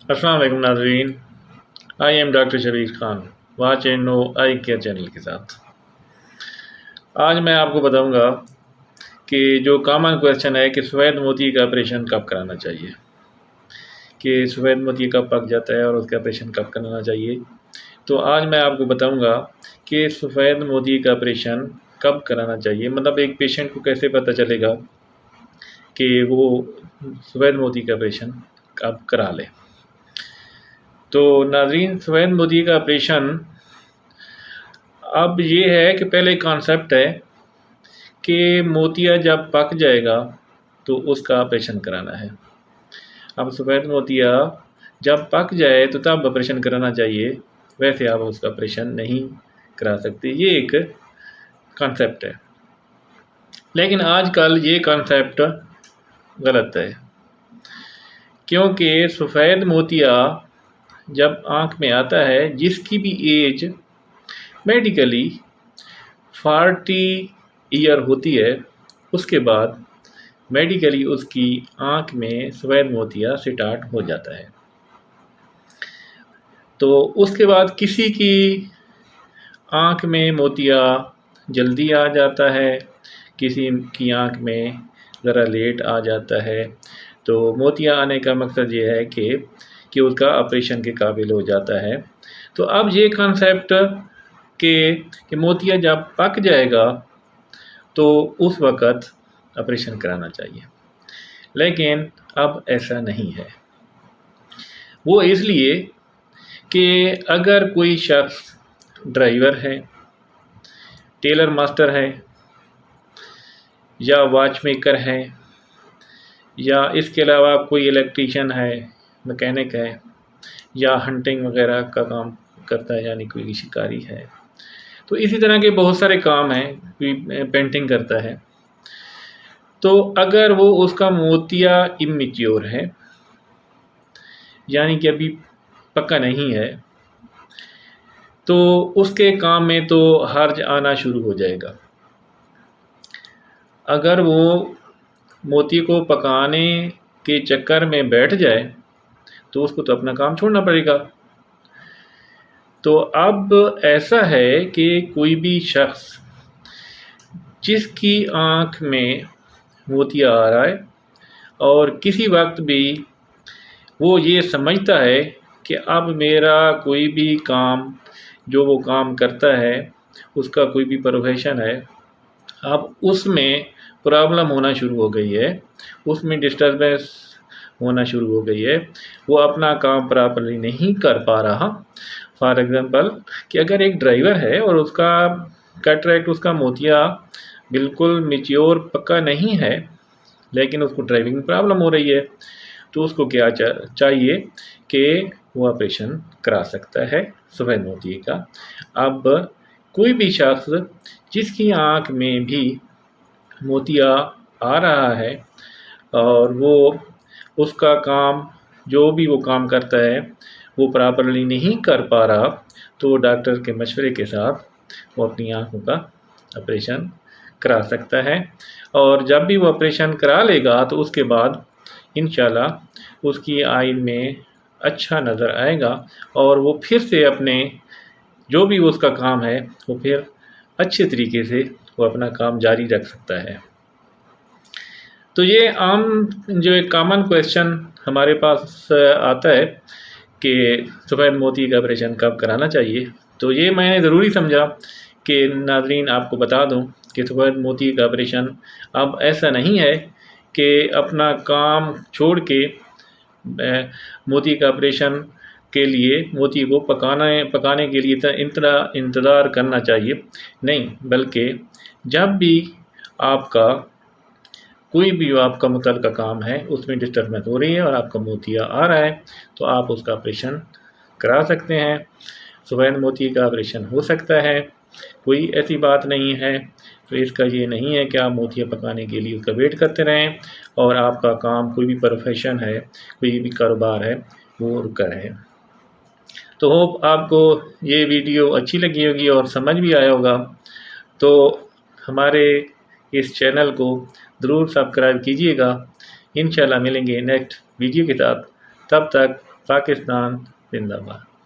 अस्सलाम वालेकुम नाज़रीन। I am doctor Shabbir Khan, watch and know I care channel के साथ। आज मैं आपको बताऊंगा कि जो कॉमन क्वेश्चन है कि सफ़ेद मोती का ऑपरेशन कब कराना चाहिए, कि सफ़ेद मोती कब पक जाता है और उसका ऑपरेशन कब कराना चाहिए। तो आज मैं आपको बताऊंगा कि सफ़ेद मोती का ऑपरेशन कब कराना चाहिए, मतलब एक पेशेंट को कैसे पता चलेगा कि वो सफ़ेद मोती का ऑपरेशन कब करा ले। तो नाज़रीन, सफ़ेद मोती का ऑपरेशन अब ये है कि पहले कॉन्सेप्ट है कि मोतिया जब पक जाएगा तो उसका ऑपरेशन कराना है। अब सफ़ेद मोतिया जब पक जाए तो तब ऑपरेशन कराना चाहिए, वैसे आप उसका ऑपरेशन नहीं करा सकते। ये एक कॉन्सेप्ट है, लेकिन आजकल ये कॉन्सेप्ट गलत है, क्योंकि सफ़ेद मोतिया जब आँख में आता है, जिसकी भी एज मेडिकली 40 ईयर होती है, उसके बाद मेडिकली उसकी आँख में सफ़ेद मोतिया स्टार्ट हो जाता है। तो उसके बाद किसी की आँख में मोतिया जल्दी आ जाता है, किसी की आँख में ज़रा लेट आ जाता है। तो मोतिया आने का मकसद ये है कि उसका ऑपरेशन के काबिल हो जाता है। तो अब ये कॉन्सेप्ट कि मोतिया जब पक जाएगा तो उस वक़्त ऑपरेशन कराना चाहिए, लेकिन अब ऐसा नहीं है। वो इसलिए कि अगर कोई शख्स ड्राइवर है, टेलर मास्टर है, या वॉच मेकर है, या इसके अलावा कोई इलेक्ट्रीशियन है, मैकेनिक है, या हंटिंग वगैरह का काम करता है, यानी कोई शिकारी है, तो इसी तरह के बहुत सारे काम हैं, कोई पेंटिंग करता है। तो अगर वो उसका मोतिया इमेच्योर है, यानी कि अभी पक्का नहीं है, तो उसके काम में तो हर्ज आना शुरू हो जाएगा। अगर वो मोती को पकाने के चक्कर में बैठ जाए तो उसको तो अपना काम छोड़ना पड़ेगा। तो अब ऐसा है कि कोई भी शख्स जिसकी आँख में मोतिया आ रहा है और किसी वक्त भी वो ये समझता है कि अब मेरा कोई भी काम, जो वो काम करता है, उसका कोई भी प्रोफेशन है, अब उसमें प्रॉब्लम होना शुरू हो गई है, उसमें डिस्टर्बेंस होना शुरू हो गई है, वो अपना काम प्रॉपरली नहीं कर पा रहा। फॉर एग्ज़ाम्पल कि अगर एक ड्राइवर है और उसका कैटरेक्ट, उसका मोतिया बिल्कुल मैच्योर पक्का नहीं है, लेकिन उसको ड्राइविंग में प्रॉब्लम हो रही है, तो उसको क्या चाहिए कि वो ऑपरेशन करा सकता है सफ़ेद मोती का। अब कोई भी शख्स जिसकी आँख में भी मोतिया आ रहा है और वो उसका काम, जो भी वो काम करता है, वो प्रॉपरली नहीं कर पा रहा, तो डॉक्टर के मशवरे के साथ वो अपनी आँखों का ऑपरेशन करा सकता है। और जब भी वो ऑपरेशन करा लेगा तो उसके बाद इंशाल्लाह उसकी आई में अच्छा नज़र आएगा और वो फिर से अपने जो भी उसका काम है वो फिर अच्छे तरीके से वो अपना काम जारी रख सकता है। तो ये आम जो एक कॉमन क्वेश्चन हमारे पास आता है कि सफ़ेद मोती का ऑपरेशन कब कराना चाहिए, तो ये मैंने ज़रूरी समझा कि नाज़रीन आपको बता दूं कि सफ़ेद मोती का ऑपरेशन अब ऐसा नहीं है कि अपना काम छोड़ के मोती का ऑपरेशन के लिए मोती को पकाने के लिए इंतज़ार करना चाहिए। नहीं, बल्कि जब भी आपका कोई भी आपका मुतल्लिका काम है उसमें डिस्टर्बेंस हो रही है और आपका मोतिया आ रहा है, तो आप उसका ऑपरेशन करा सकते हैं। सफ़ेद मोती का ऑपरेशन हो सकता है, कोई ऐसी बात नहीं है। तो इसका ये नहीं है कि आप मोतिया पकाने के लिए उसका वेट करते रहें और आपका काम, कोई भी प्रोफेशन है, कोई भी कारोबार है, वो रुका रहे। तो होप आपको ये वीडियो अच्छी लगी होगी और समझ भी आया होगा। तो हमारे इस चैनल को ज़रूर सब्सक्राइब कीजिएगा। इंशाल्लाह मिलेंगे नेक्स्ट वीडियो के साथ। तब तक पाकिस्तान जिंदाबाद।